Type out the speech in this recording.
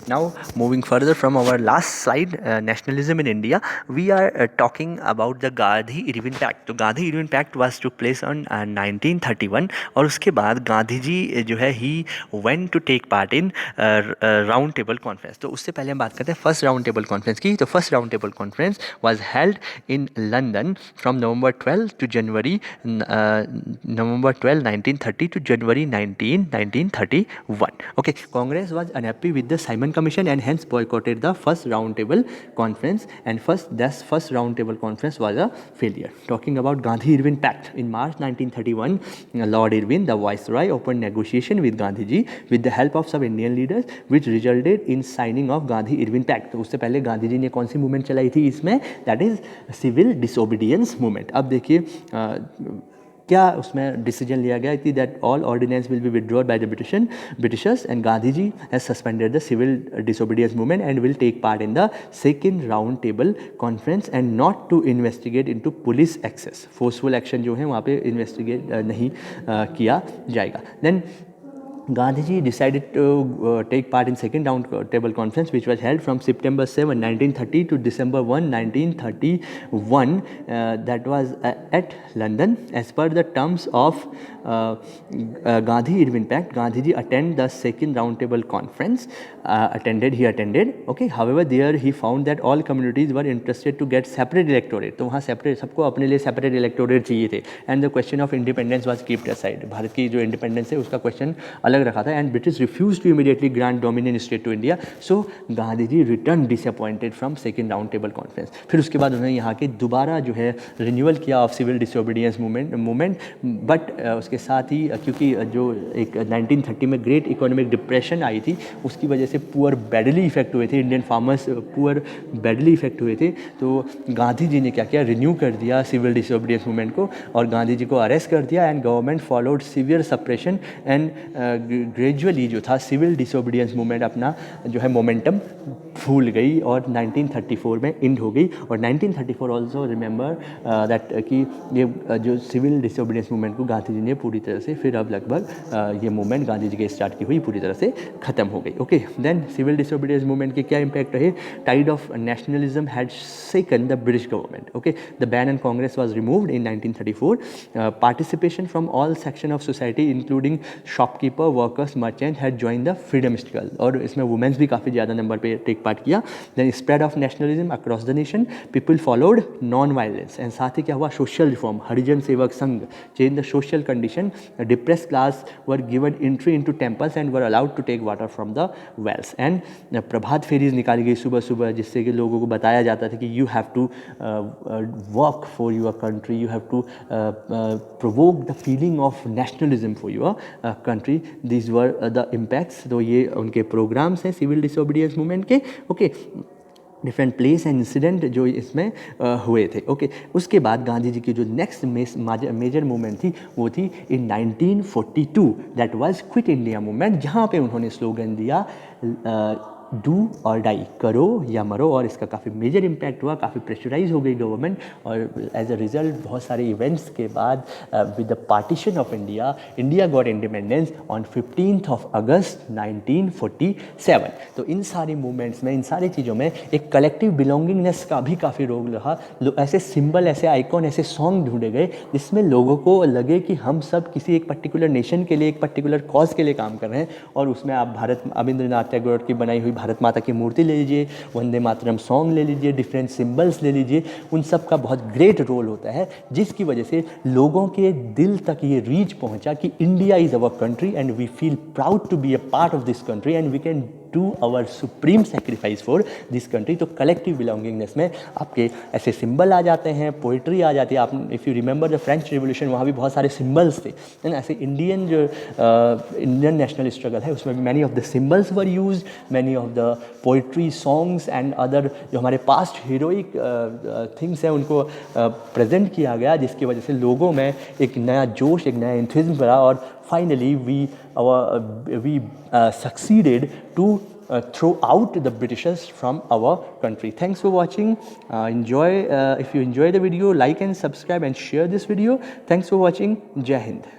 Now, moving further from our last slide, nationalism in India, we are talking about the Gandhi Irwin Pact. तो Gandhi Irwin pact was took place on 1931 और उसके बाद गांधी जी जो है ही went to take part in round table conference. तो उससे पहले हम बात करते हैं फर्स्ट राउंड टेबल कॉन्फ्रेंस की. तो first round table conference was held in London from November 12 to January November 12 1930 to January 19 1931. Okay, Congress was unhappy with the Simon Commission and hence boycotted the first roundtable conference, and first roundtable conference was a failure. Talking about Gandhi Irwin Pact, in March 1931, Lord Irwin, the Viceroy, opened negotiation with Gandhi ji with the help of some Indian leaders, which resulted in signing of Gandhi Irwin Pact. तो उससे पहले गांधी जी ने कौन सी movement चलाई थी इसमें? That is civil disobedience movement. अब देखिए क्या उसमें डिसीजन लिया गया कि that all ordinance will be withdrawed by the Britishers and Gandhi ji has suspended the civil disobedience movement and will take part in the second round table conference and not to investigate into police excess. Forceful action जो है वहाँ पे investigate नहीं किया जाएगा. Then Gandhiji decided to take part in second round table conference, which was held from September 7, 1930 to December 1, 1931. That was at London. As per the terms of Gandhi Irwin Pact, Gandhiji attended the second round table conference. He attended. Okay. However, there he found that all communities were interested to get separate electorate. तो वहाँ separate सबको अपने लिए separate electorate चाहिए थे. And the question of independence was kept aside. Bharat की जो independence है उसका question अलग रखा था. And British refuse to immediately grant dominion state to India. So Gandhi ji return disappointed from second round table conference. फिर उसके बाद उन्होंने यहाँ के दोबारा जो है रिन्यूअल किया of civil disobedience movement. But उसके साथ ही क्योंकि जो एक 1930 में ग्रेट इकोनॉमिक डिप्रेशन आई थी उसकी वजह से पुअर बैडली इफेक्ट हुए थे, Indian farmers poor badly effect हुए थे. तो गांधी जी ने क्या किया, रिन्यू कर दिया सिविल डिसोबीडियंस मूवमेंट को और गांधी जी को अरेस्ट कर दिया. And government followed severe suppression and gradually जो था सिविल डिसोबीडियंस मूवमेंट अपना जो है मोमेंटम भूल गई और 1934 में इंड हो गई. और 1934 ऑल्सो रिमेंबर दैट कि ये जो सिविल डिसोबीडियंस मूवमेंट को गांधी जी ने पूरी तरह से फिर अब लगभग ये मूवमेंट गांधी जी के स्टार्ट की हुई पूरी तरह से ख़त्म हो गई. Okay, then civil disobedience movement के क्या इम्पैक्ट रहे? Tide of nationalism had shaken the British government. Okay, the ban on Congress was removed in 1934. Participation from all section of society including shopkeeper, workers, merchant had joined the freedom struggle. और इसमें women's भी काफ़ी ज़्यादा number पे take part किया. Then spread of nationalism across the nation. People followed non-violence. and साथ ही क्या हुआ? Social reform, Harijan Sevak Sangh, change the social condition. Depressed class were given entry into temples and were allowed to take water from the wells. And prabhat pheris निकाली गई सुबह सुबह जिससे कि लोगों को बताया जाता था कि you have to work for your country, you have to provoke the feeling of nationalism for your country. These were the impacts. तो ये उनके प्रोग्राम्स हैं सिविल डिसोबीडियंस मूवमेंट के. Okay, different place and incident जो इसमें हुए थे. Okay, उसके बाद गांधी जी की जो नेक्स्ट मेजर मूवमेंट थी वो थी इन 1942. That was quit India movement, जहाँ पे उन्होंने स्लोगन दिया डू और डाई, करो या मरो. और इसका काफ़ी मेजर इम्पैक्ट हुआ, काफ़ी प्रेशराइज हो गई गवर्नमेंट. और एज अ रिजल्ट बहुत सारे इवेंट्स के बाद with the partition of India got independence on 15th of August 1947. तो इन सारी मूवमेंट्स में, इन सारी चीज़ों में एक कलेक्टिव बिलोंगिंगनेस का भी काफ़ी रोल रहा. ऐसे सिंबल, ऐसे आइकॉन, ऐसे सॉन्ग ढूंढे गए जिसमें लोगों को लगे कि हम सब किसी एक पर्टिकुलर नेशन के लिए, एक पर्टिकुलर कॉज के लिए काम कर रहे हैं. और उसमें आप रविंद्रनाथ टैगोर की बनाई हुई भारत माता की मूर्ति ले लीजिए, वंदे मातरम सॉन्ग ले लीजिए, डिफरेंट सिंबल्स ले लीजिए, उन सब का बहुत ग्रेट रोल होता है जिसकी वजह से लोगों के दिल तक ये रीच पहुंचा कि India is our country and we feel proud to be a part of this country and we can do our supreme sacrifice for this country. तो कलेक्टिव बिलोंगिंगनेस में आपके ऐसे सिंबल आ जाते हैं, पोइट्री आ जाती है. आप if you remember the French revolution, वहाँ भी बहुत सारे सिंबल्स थे. एंड ऐसे इंडियन नेशनल स्ट्रगल है उसमें many of the symbols were use, many of the poetry, songs and other जो हमारे पास्ट हीरोइक थिंग्स हैं उनको प्रेजेंट किया गया, जिसकी वजह से लोगों में एक नया जोश, एक नया एंथुसिज्म बढ़ा. और finally we succeeded to throw out the Britishers from our country. Thanks for watching. If you enjoy the video, like and subscribe and share this video. Thanks for watching. Jai Hind.